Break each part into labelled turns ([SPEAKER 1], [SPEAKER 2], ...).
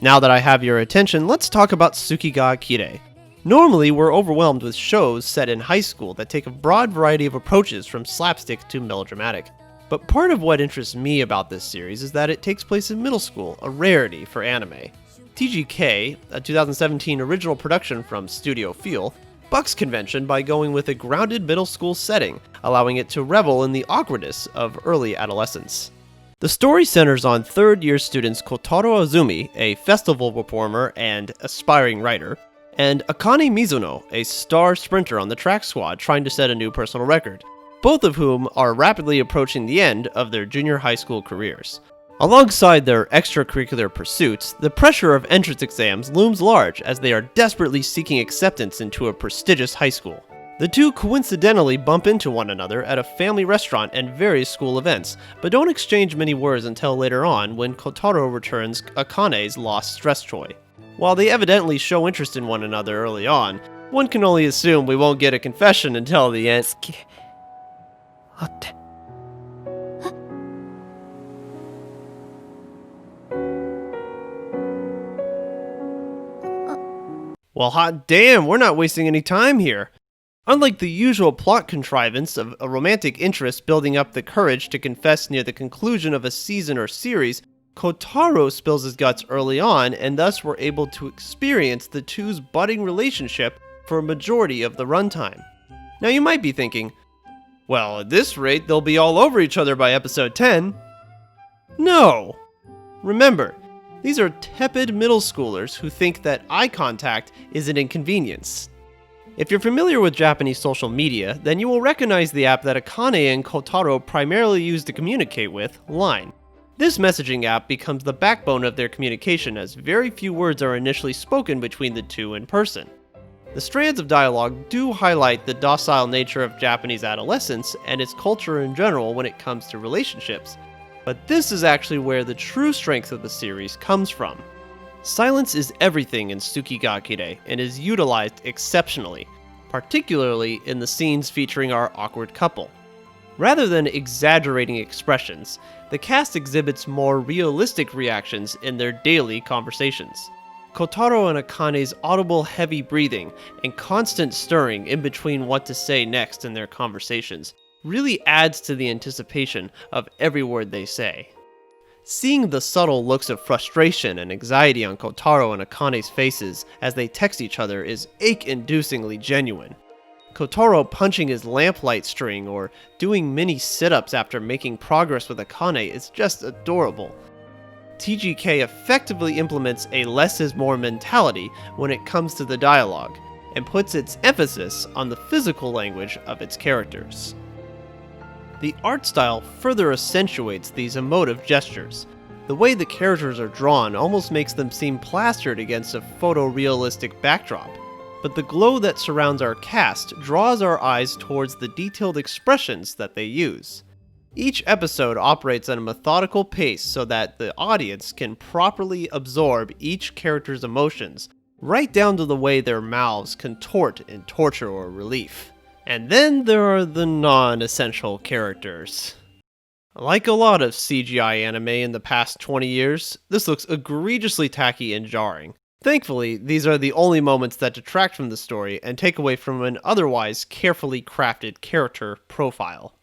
[SPEAKER 1] Now that I have your attention, let's talk about Tsuki Ga Kirei. Normally, we're overwhelmed with shows set in high school that take a broad variety of approaches from slapstick to melodramatic. But part of what interests me about this series is that it takes place in middle school, a rarity for anime. TGK, a 2017 original production from Studio Feel, bucks convention by going with a grounded middle school setting, allowing it to revel in the awkwardness of early adolescence. The story centers on third-year students Kotaro Azumi, a festival performer and aspiring writer, and Akane Mizuno, a star sprinter on the track squad trying to set a new personal record, both of whom are rapidly approaching the end of their junior high school careers. Alongside their extracurricular pursuits, the pressure of entrance exams looms large as they are desperately seeking acceptance into a prestigious high school. The two coincidentally bump into one another at a family restaurant and various school events, but don't exchange many words until later on when Kotaro returns Akane's lost stress toy. While they evidently show interest in one another early on, one can only assume we won't get a confession until the end. Well, hot damn, we're not wasting any time here. Unlike the usual plot contrivance of a romantic interest building up the courage to confess near the conclusion of a season or series, Kotaro spills his guts early on, and thus we're able to experience the two's budding relationship for a majority of the runtime. Now you might be thinking, well, at this rate, they'll be all over each other by episode 10. No! Remember, these are tepid middle schoolers who think that eye contact is an inconvenience. If you're familiar with Japanese social media, then you will recognize the app that Akane and Kotaro primarily use to communicate with, Line. This messaging app becomes the backbone of their communication as very few words are initially spoken between the two in person. The strands of dialogue do highlight the docile nature of Japanese adolescence and its culture in general when it comes to relationships, but this is actually where the true strength of the series comes from. Silence is everything in Tsuki Ga Kirei and is utilized exceptionally, particularly in the scenes featuring our awkward couple. Rather than exaggerating expressions, the cast exhibits more realistic reactions in their daily conversations. Kotaro and Akane's audible heavy breathing and constant stirring in between what to say next in their conversations really adds to the anticipation of every word they say. Seeing the subtle looks of frustration and anxiety on Kotaro and Akane's faces as they text each other is ache-inducingly genuine. Kotaro punching his lamplight string or doing mini sit-ups after making progress with Akane is just adorable. TGK effectively implements a less is more mentality when it comes to the dialogue, and puts its emphasis on the physical language of its characters. The art style further accentuates these emotive gestures. The way the characters are drawn almost makes them seem plastered against a photorealistic backdrop, but the glow that surrounds our cast draws our eyes towards the detailed expressions that they use. Each episode operates at a methodical pace so that the audience can properly absorb each character's emotions, right down to the way their mouths contort in torture or relief. And then there are the non-essential characters. Like a lot of CGI anime in the past 20 years, this looks egregiously tacky and jarring. Thankfully, these are the only moments that detract from the story and take away from an otherwise carefully crafted character profile.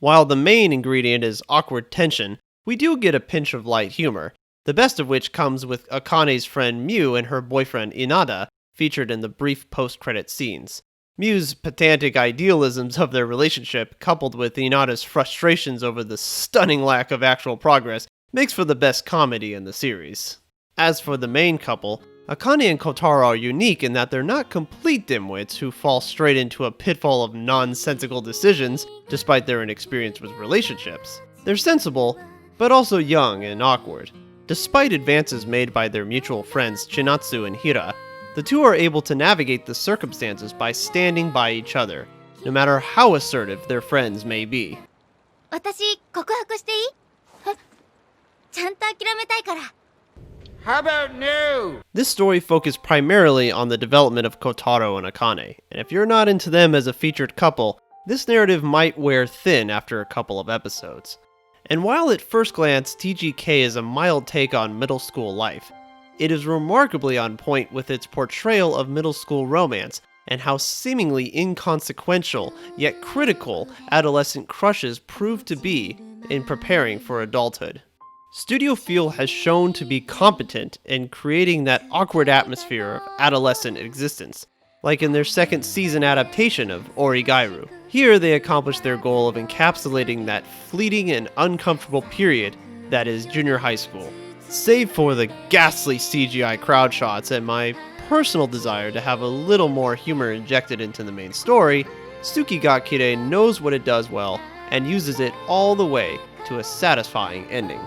[SPEAKER 1] While the main ingredient is awkward tension, we do get a pinch of light humor, the best of which comes with Akane's friend Miu and her boyfriend Inada, featured in the brief post-credit scenes. Miu's pedantic idealisms of their relationship, coupled with Inada's frustrations over the stunning lack of actual progress, makes for the best comedy in the series. As for the main couple, Akane and Kotaro are unique in that they're not complete dimwits who fall straight into a pitfall of nonsensical decisions despite their inexperience with relationships. They're sensible, but also young and awkward. Despite advances made by their mutual friends Chinatsu and Hira, the two are able to navigate the circumstances by standing by each other, no matter how assertive their friends may be.
[SPEAKER 2] 私告白していい？ちゃんと諦めたいから。
[SPEAKER 3] How about no?
[SPEAKER 1] This story focused primarily on the development of Kotaro and Akane, and if you're not into them as a featured couple, this narrative might wear thin after a couple of episodes. And while at first glance TGK is a mild take on middle school life, It is remarkably on point with its portrayal of middle school romance and how seemingly inconsequential yet critical adolescent crushes prove to be in preparing for adulthood. Studio Feel has shown to be competent in creating that awkward atmosphere of adolescent existence, like in their second season adaptation of Origairu. Here they accomplished their goal of encapsulating that fleeting and uncomfortable period that is junior high school. Save for the ghastly CGI crowd shots and my personal desire to have a little more humor injected into the main story, Tsuki Ga Kirei knows what it does well and uses it all the way to a satisfying ending.